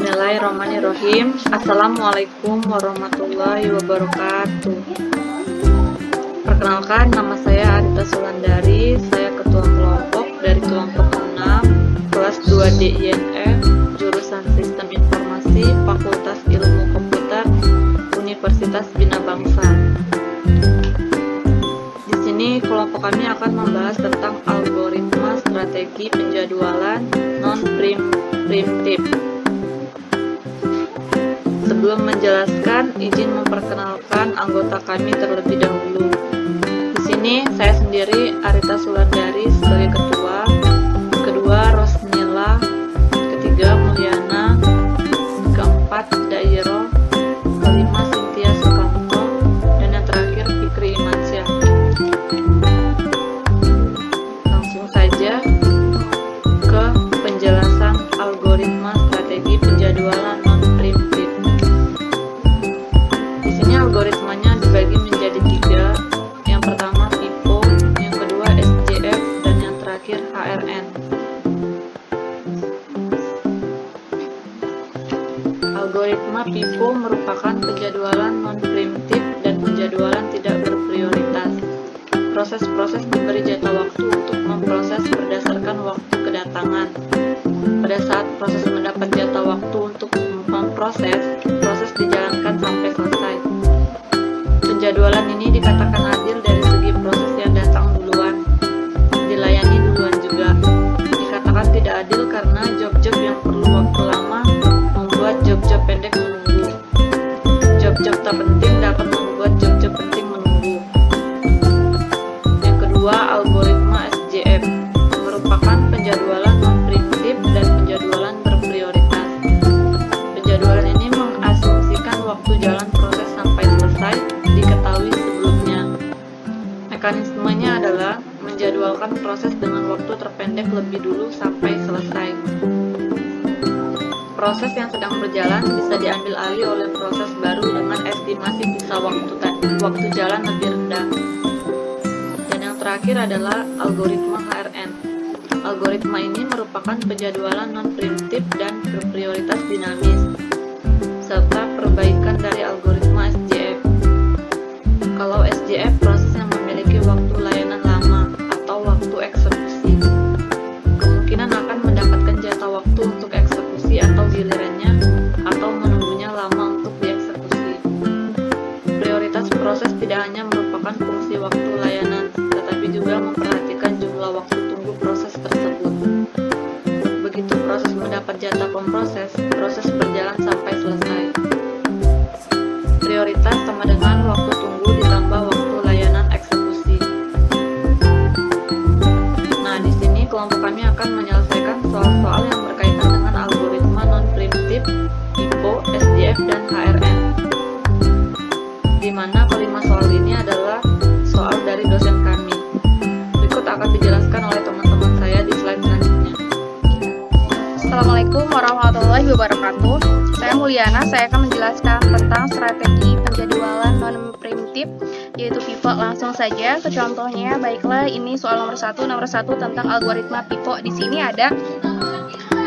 Bismillahirrahmanirrahim. Assalamualaikum warahmatullahi wabarakatuh. Perkenalkan, nama saya Arita Sulandari. Saya ketua kelompok dari kelompok 6, kelas 2D INF, jurusan Sistem Informasi, Fakultas Ilmu Komputer, Universitas Bina Bangsa. Di sini kelompok kami akan membahas tentang algoritma strategi penjadwalan non-preemptive. Sebelum menjelaskan, izin memperkenalkan anggota kami terlebih dahulu. Di sini saya sendiri Arita Sulandari sebagai ketua, kedua Rosnila, ketiga Mulyana, keempat Dairo, kelima Cynthia Sukamto, dan yang terakhir Fikri Imansyah. Langsung saja ke penjelasan algoritma strategi penjadwalan non-preemptive. Algoritmanya dibagi menjadi 3. Yang pertama FIFO, yang kedua SJF, dan yang terakhir HRN. Algoritma FIFO merupakan penjadwalan non-preemptive dan penjadwalan tidak berprioritas. Proses-proses diberi jatah waktu untuk memproses berdasarkan waktu kedatangan. Pada saat proses mendapat jatah waktu untuk memproses, proses dijalankan sampai selesai. Penjadwalan ini dikatakan adil dari segi proses yang datang duluan, dilayani duluan juga. Dikatakan tidak adil karena job-job yang perlu waktu lama membuat job-job pendek menunggu. Job-job tak penting dapat membuat job-job penting menunggu. Yang kedua, algoritma SJF merupakan penjadwalan non-preemptive dan penjadwalan berprioritas. Penjadwalan ini mengasumsikan waktu jalan proses sampai selesai diketahui sebelumnya. Mekanismenya adalah menjadwalkan proses dengan waktu terpendek lebih dulu sampai selesai. Proses yang sedang berjalan bisa diambil alih oleh proses baru dengan estimasi sisa waktu jalan lebih rendah. Dan yang terakhir adalah algoritma HRN. Algoritma ini merupakan penjadwalan non-preemptive dan berprioritas dinamis, serta perbaikan dari algoritma SJF. Kalau SJF proses yang memiliki waktu layanan lama atau waktu eksekusi, kemungkinan akan mendapatkan jatah waktu untuk eksekusi atau gilirannya, atau menunggunya lama untuk dieksekusi. Prioritas proses tidak hanya merupakan fungsi waktu layanan, tetapi juga memperhatikan jumlah waktu tunggu proses tersebut. Begitu proses mendapat jatah pemproses, proses berjalan sampai selesai. Prioritas sama dengan waktu tunggu ditambah waktu layanan eksekusi. Nah, di sini kelompok kami akan menyelesaikan soal-soal yang berkaitan dengan algoritma non-preemptive, FIFO, SJF, dan HRN. Di mana kelima soal ini adalah soal dari dosen kami. Berikut akan dijelaskan oleh teman-teman saya di slide selanjutnya. Assalamualaikum warahmatullahi wabarakatuh. Saya Mulyana, saya akan menjelaskan tentang strategi penjadwalan non-preemptive, yaitu FIFO. Langsung saja ke contohnya. Baiklah, ini soal nomor 1 tentang algoritma FIFO. Di sini ada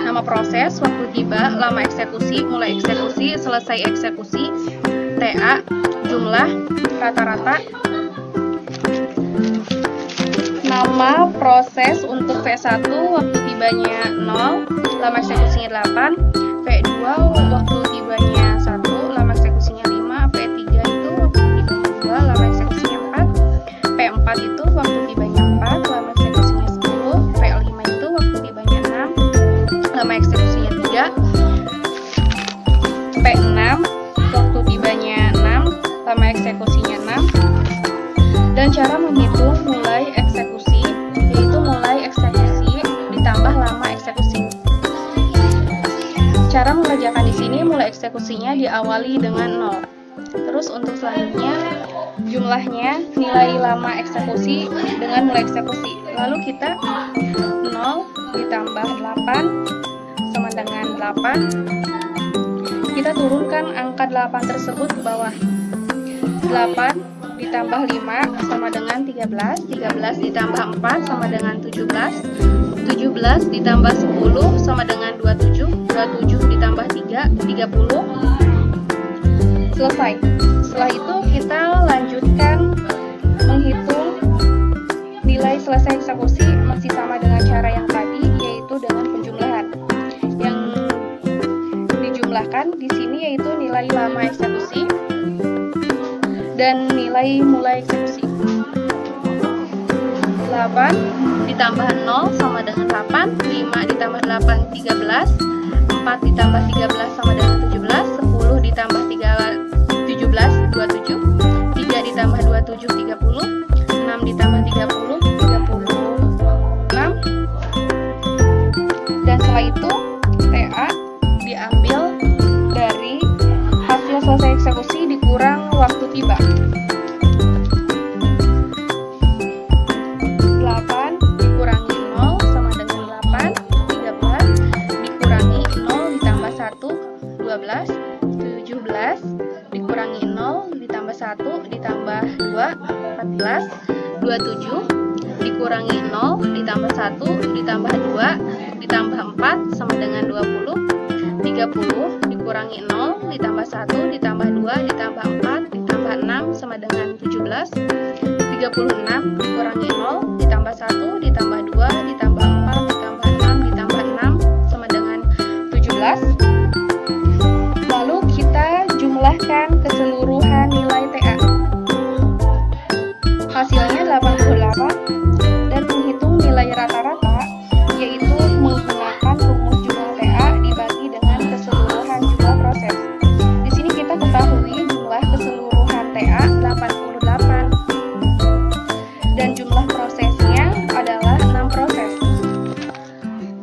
nama proses, waktu tiba, lama eksekusi, mulai eksekusi, selesai eksekusi, TA, jumlah, rata-rata. Nama proses untuk V1 waktu tibanya 0, lama eksekusinya 8, V2 waktu tibanya 1, lama eksekusinya 5, V3 itu waktu tibanya 2, lama eksekusinya 4, V4 itu waktu tibanya 4, lama eksekusinya 10, V5 itu waktu tibanya 6, lama eksekusinya 3, V6 waktu tibanya 6, lama eksekusinya 6. Dan cara menghitung mulai eksekusi, yaitu mulai eksekusi ditambah lama eksekusi. Cara mengerjakan di sini, mulai eksekusinya diawali dengan 0. Terus untuk selanjutnya, jumlahnya nilai lama eksekusi dengan mulai eksekusi. Lalu kita 0 ditambah 8 sama dengan 8. Kita turunkan angka 8 tersebut ke bawah. 8 ditambah 5 sama dengan 13, 13 ditambah 4 sama dengan 17, 17 ditambah 10 sama dengan 27, 27 ditambah ditambah 3, 30. Selesai. Setelah itu kita lanjutkan menghitung nilai selesai eksekusi masih sama dengan cara yang tadi, yaitu dengan penjumlahan. Yang dijumlahkan di sini yaitu nilai lama eksekusi dan nilai mulai eksekusi. 8 ditambah 0 sama dengan 8, 5 ditambah 8, 13, 4 ditambah 13 sama dengan 17, 10 ditambah 17, 27, 3 ditambah 27, 30, 6 ditambah 30, 36. Dan setelah itu TA diambil dari hasil selesai eksekusi dikurang waktu tiba. 8 dikurangi 0 sama dengan 8, 13 dikurangi 0 ditambah 1, 12, 17 dikurangi 0 ditambah 1 ditambah 2, 14, 27 dikurangi 0 ditambah 1 ditambah 2 ditambah 4 sama dengan 20, 30 dikurangi 0 ditambah 1 ditambah 2 ditambah 4 ditambah 6 sama dengan 17, 36 dikurangi 0 ditambah 1 ditambah 2 ditambah 4 ditambah 6 ditambah 6 sama dengan 17. Lalu kita jumlahkan keseluruhan nilai TA. Hasilnya 88 dan menghitung nilai rata-rata, yaitu menggunakan rumus jumlah TA dibagi dengan keseluruhan jumlah proses. Di sini kita ketahui jumlah keseluruhan TA 88 dan jumlah prosesnya adalah 6 proses.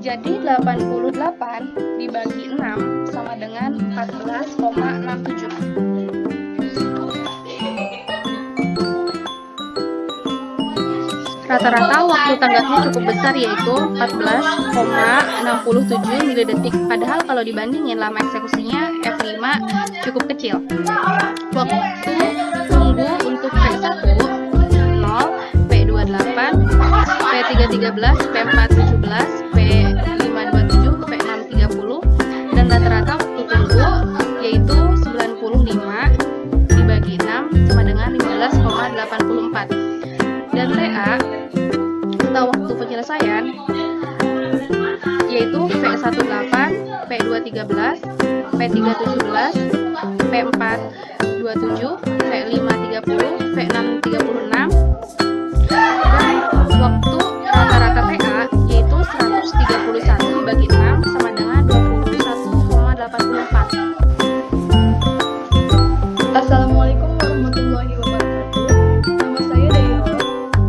Jadi 88 dibagi 6 sama dengan 14,67. Rata-rata waktu tanggapnya cukup besar, yaitu 14,67 milidetik. Padahal kalau dibandingin lama eksekusinya F5 cukup kecil. Waktu tunggu untuk P1 0, P28, P313, P417, P527, P630, dan rata-rata waktu tunggu yaitu 95 dibagi 6 sama dengan 15,84. Dan TA atau waktu penyelesaian yaitu P18, P213, P317, P427, P530, P636. Dan waktu rata-rata TA yaitu 131 dibagi 6 sama dengan 21,84. Assalamualaikum warahmatullahi wabarakatuh. Nama saya Dairo.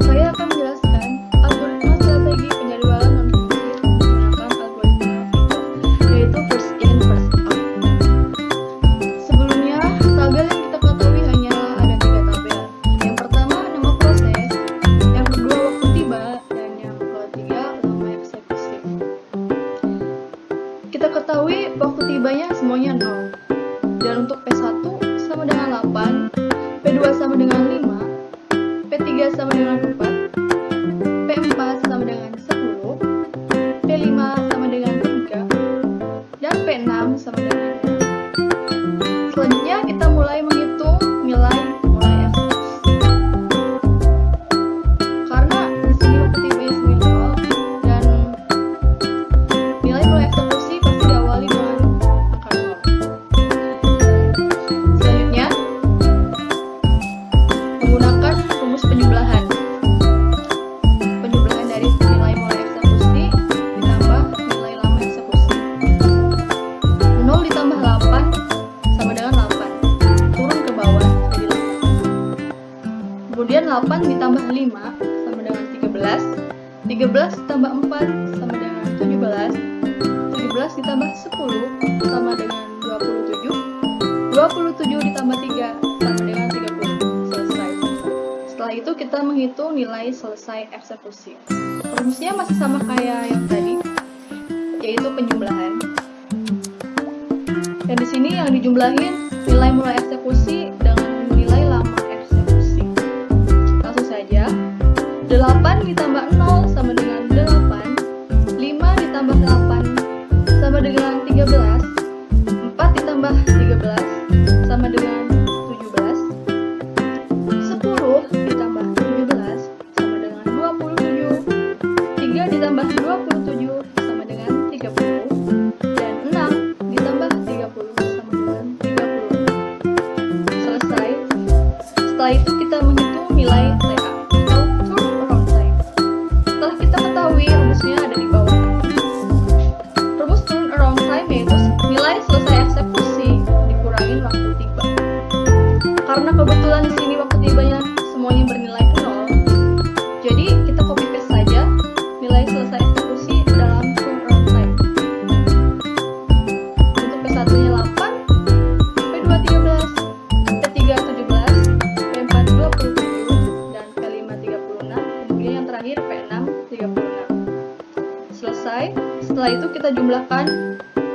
Saya akan menjelaskan algoritma strategi penjadwalan non-fiktif menggunakan algoritma FIFO, yaitu first in first out. Sebelumnya, tabel yang kita ketahui hanya ada 3 tabel. Yang pertama nama proses, yang kedua waktu tiba, dan yang ketiga lama eksekusi. Kita ketahui waktu tibanya semuanya 0. Dan untuk P1 sama dengan 8, P2 sama dengan 5, P3 sama dengan 4, P4 sama dengan 10, P5 sama dengan 3, dan P6 sama dengan 6. Selanjutnya kita mulai menghitung nilai mulai eksekusi. Karena di sini waktu tibanya semuanya 0 dan nilai mulai eksekusi pasti diawali dengan angka 0. Selanjutnya, menggunakan rumus penjumlahan. Penjumlahan dari nilai mulai eksekusi ditambah nilai lama eksekusi. 0 ditambah 8 sama dengan 8. Turun ke bawah jadi 8. Kemudian 8 ditambah 5 sama dengan 13. 13 ditambah 4 sama dengan 17. 17 ditambah 10 sama dengan 27. 27 ditambah 3 sama dengan 30. Selesai. Setelah itu kita menghitung nilai selesai eksekusi. Rumusnya masih sama kayak yang tadi, yaitu penjumlahan. Dan di sini yang dijumlahin nilai mulai eksekusi dengan nilai lama eksekusi. Langsung saja. 8 ditambah 0 sama dengan 8. 5 ditambah 8 sama dengan 13.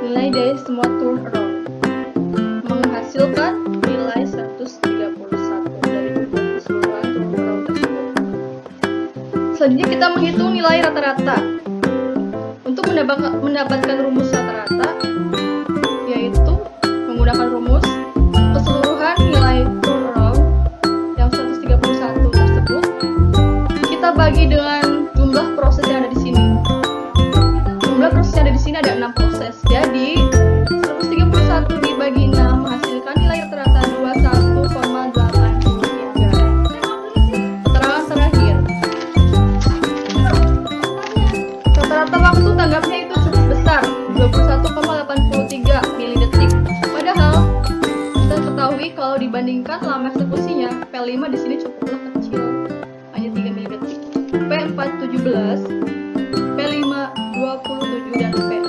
nilai dari semua turnaround, menghasilkan nilai 131 dari jumlah keseluruhan turnaround tersebut. Selanjutnya kita menghitung nilai rata-rata. Untuk mendapatkan rumus rata-rata, yaitu menggunakan rumus keseluruhan nilai turnaround yang 131 tersebut kita bagi dengan jumlah proses yang ada di sini. Jumlah proses yang ada di sini ada 6 proses. Jadi 131 dibagi 6 menghasilkan nilai rata-rata 21,83. Keterangan terakhir. Rata-rata waktu tanggapnya itu cukup besar, 21,83 milidetik. Padahal kita ketahui kalau dibandingkan lama eksekusinya, P5 di sini cukuplah kecil, hanya 3 milidetik. P4 17, P5 27 dan P6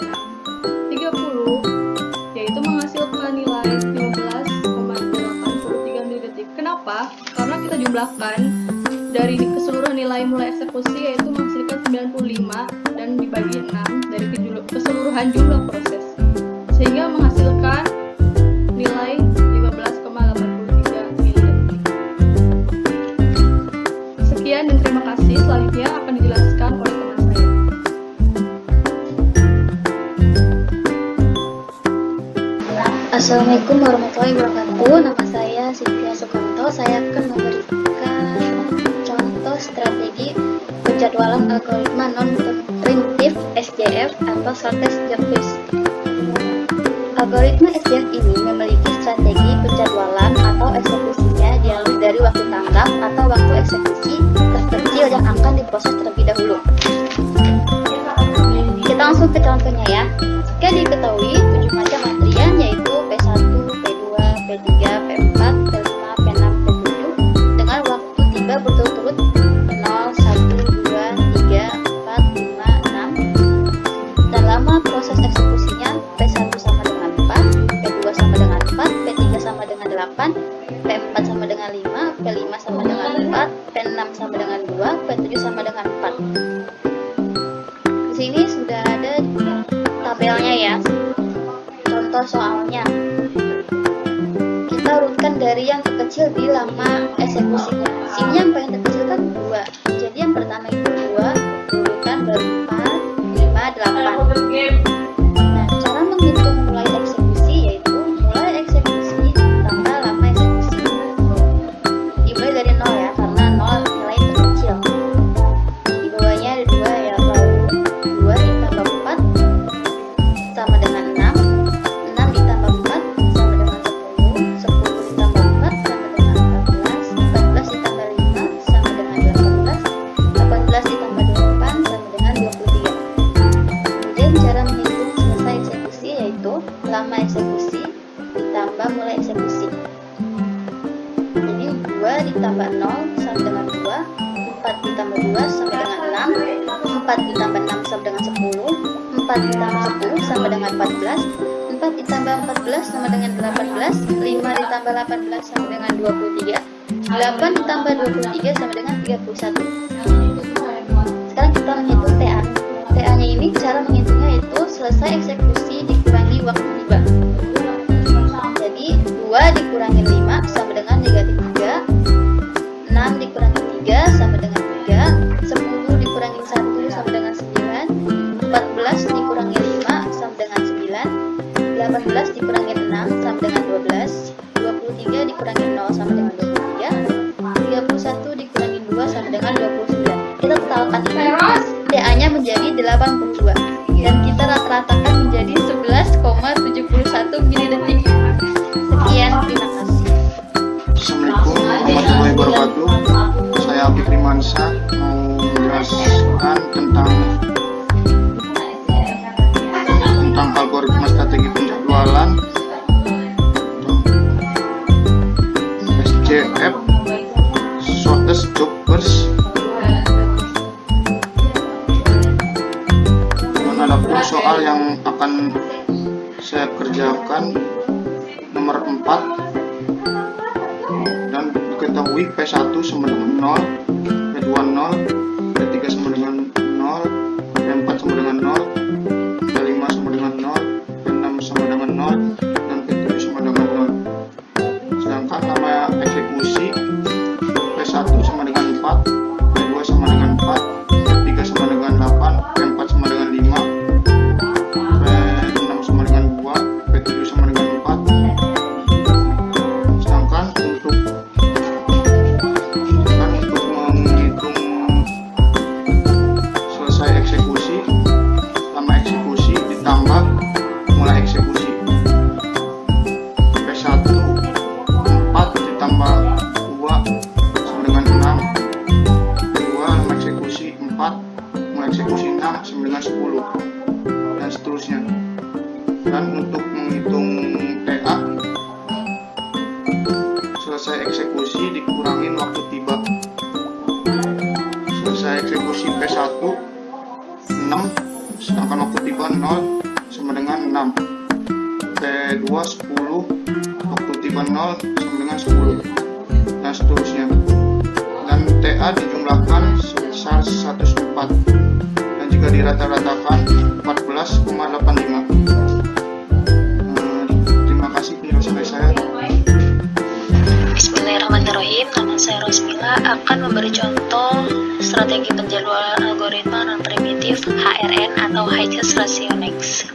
30, yaitu menghasilkan nilai 15,83 milidetik. Kenapa? Karena kita jumlahkan dari keseluruhan nilai mulai eksekusi yaitu menghasilkan 95 dan dibagi 6 dari keseluruhan jumlah proses, sehingga menghasilkan nilai 15,83 milidetik. Sekian dan terima kasih. Selanjutnya akan dijelaskan oleh teman saya. Assalamualaikum warahmatullahi wabarakatuh. Nama saya Cynthia Sukanto. Saya akan memberikan contoh strategi penjadwalan algoritma non-preemptive SJF atau shortest job list. Algoritma SJF ini memiliki strategi penjadwalan atau eksekusinya diambil dari waktu tanggap atau waktu eksekusi terkecil yang akan diproses terlebih dahulu. Kita langsung ke contohnya ya. Jika diketahui 7 macam antrian yaitu P1, P2, P3, P4, P5, P6, P7 dengan waktu tiba berturut-turut 0, 1, 2, 3, 4, 5, 6 dan lama proses eksekusinya P1 sama dengan 4, P2 sama dengan 4, P3 sama dengan 8, P4 sama dengan 5, P5 sama dengan 4, P6 sama dengan 2, P7 sama dengan 4. Di sini sudah ada tabelnya ya. Contoh soalnya, kita urutkan dari yang terkecil di lama eksekusinya. Sini yang paling terkecil kan 2, jadi yang pertama itu 2, urutan baru 4, 5, 8. Nah, cara menghitung mulai eksekusi yaitu mulai eksekusi tambah lama eksekusi. Dimulai dari 0 ya, karena 0 nilai terkecil. Di bawahnya ada 2 ya, lalu 2 ditambah 4 sama dengan 6, 6 ditambah 4 sama dengan 10, 10 ditambah 4 sama dengan 14, 14 ditambah 5 sama dengan 18, 18 ditambah 8 sama dengan 23. Kemudian cara menghitung selesai eksekusi yaitu lama eksekusi ditambah mulai eksekusi. Jadi 2 ditambah 0 sama dengan 2, 4 ditambah 2 sama dengan 6, 4 ditambah 6 sama dengan 10, 4 ditambah 10 sama dengan 14, 4 ditambah 14 sama dengan 18, 5 ditambah 18 sama dengan 23, 8 ditambah 23 sama dengan 31. Sekarang kita menghitung TA. TA-nya ini cara menghitungnya itu selesai eksekusi dikurangi waktu tiba. Jadi 2 dikurangi 5 sama dengan negatif 3, 6 dikurangi 3 sama dengan 3, 10 dikurangi 1 sama dengan 9, 14 dikurangi 5 sama dengan 9, 18 dikurangi 6 sama dengan 12, 23 dikurangi 0 sama dengan 23, 31 dikurangi 2 sama dengan 29. Kita totalkan ini, TA-nya menjadi 82 dan kita rata-ratakan menjadi 11,71 milidetik. Sekian, terima kasih. Assalamualaikum warahmatullahi wabarakatuh. Saya Fikri Mansyah mau menjelaskan tentang algoritma strategi penjadwalan SJF shortest job list. Dan ada soal yang akan saya kerjakan nomor 4 dan diketahui P1 sama dengan 0, P2 0, P3 sama dengan 0, P4 sama dengan 0, P5 sama dengan 0, 0 dan P7 sama dengan 0. Sedangkan lama eksekusi P1 sama dengan 4, P2 sama dengan 4, P3 sama dengan 8, P4 sama dengan 5, P6 sama dengan 2, P7 sama dengan 4. Sedangkan untuk menghitung selesai eksekusi, lama eksekusi ditambah mulai eksekusi. P1 4 ditambah 2 sama dengan 6, P2 lama eksekusi 4 mulai eksekusi 6 sama dengan 10, dan seterusnya. Dan untuk menghitung TA, selesai eksekusi dikurangin waktu tiba. Selesai eksekusi P1 6, sedangkan waktu tiba 0 sama dengan 6. P2 10, waktu tiba 0 sama dengan 10, dan seterusnya. Dan TA dijumlahkan sebesar 104, dan jika dirata-ratakan 14,85. Terima kasih penjelasan dari saya. Bismillahirrahmanirrahim. Nama saya Rosmila akan memberi contoh strategi penjadwalan algoritma non-primitif HRN atau High Just Ratio Next.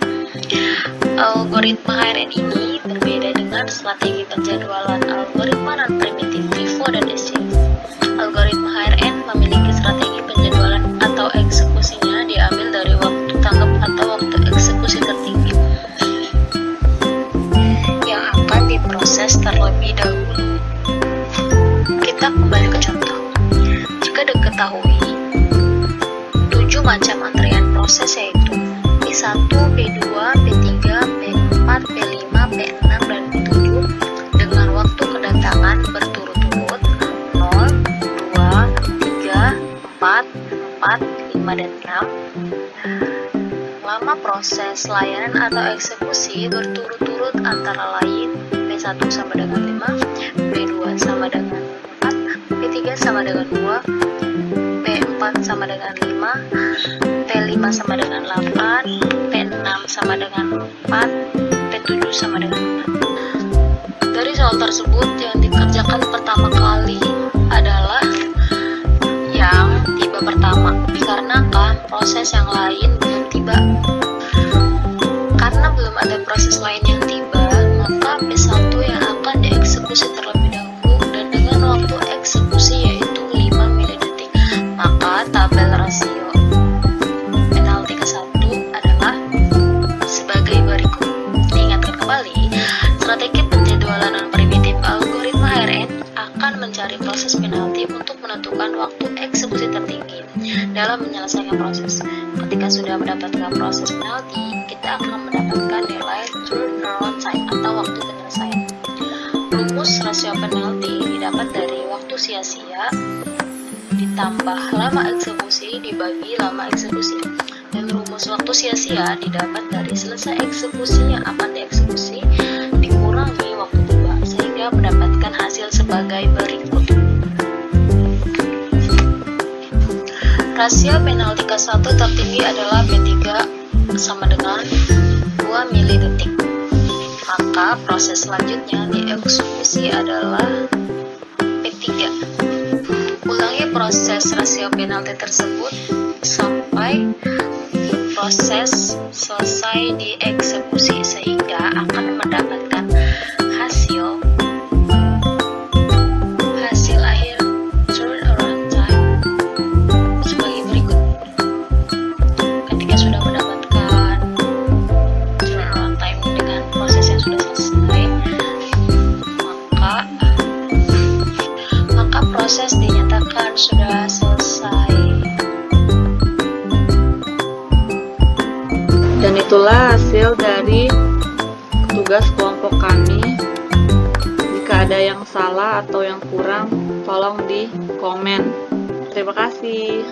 Algoritma HRN ini berbeda dengan strategi penjadwalan algoritma non-primitif FIFO dan SC. Algoritma HRN memiliki strategi penjadwalan atau eksekusinya diambil dari waktu tanggap atau waktu eksekusi tertinggi yang akan diproses terlebih dahulu. Kita kembali ke contoh. Jika diketahui 7 macam antrian proses yaitu P1, P2, P3, P4, P5, P6, dan P7 dengan waktu kedatangan berturut-turut 0, 2, 3, 4, 5, dan 6. Lama proses layanan atau eksekusi berturut-turut antara lain P1 sama dengan 5, P2 sama dengan 4, P3 sama dengan 2, P4 sama dengan 5, P5 sama dengan 8, P6 sama dengan 4, P7 sama dengan 4. Dari soal tersebut yang dikerjakan pertama kali adalah yang tiba pertama, dikarenakan proses yang lain belum tiba. Karena belum ada proses lain yang tiba, maka P1 yang akan dieksekusi terlebih dahulu dan dengan waktu eksekusi yaitu 5 milidetik. Maka tabel rasio penalti ke-1 adalah sebagai berikut. Diingatkan kembali, strategi penjadwalan non-primitif algoritma HRN akan mencari proses penalti untuk menentukan waktu eksekusi tertinggi dalam menyelesaikan proses. Ketika sudah mendapatkan proses penalti, kita akan mendapatkan nilai turnaround time atau waktu penyelesaian. Rumus rasio penalti didapat dari waktu sia-sia ditambah lama eksekusi dibagi lama eksekusi, dan rumus waktu sia-sia didapat dari selesai eksekusi yang akan dieksekusi dikurangi waktu tiba, sehingga mendapatkan hasil sebagai berikut. Rasio penalti ke-1 tertinggi adalah P3 sama dengan 2 milidetik. Maka proses selanjutnya dieksekusi adalah P3. Ulangi proses rasio penalti tersebut sampai proses selesai dieksekusi sehingga akan mendapatkan hasil akhir turnaround time sebagai berikut. Ketika sudah mendapatkan turnaround time dengan proses yang sudah selesai, maka proses dinyatakan sudah selesai. Dan itulah hasil dari tugas kelompok kami. Jika ada yang salah atau yang kurang, tolong di komen. Terima kasih.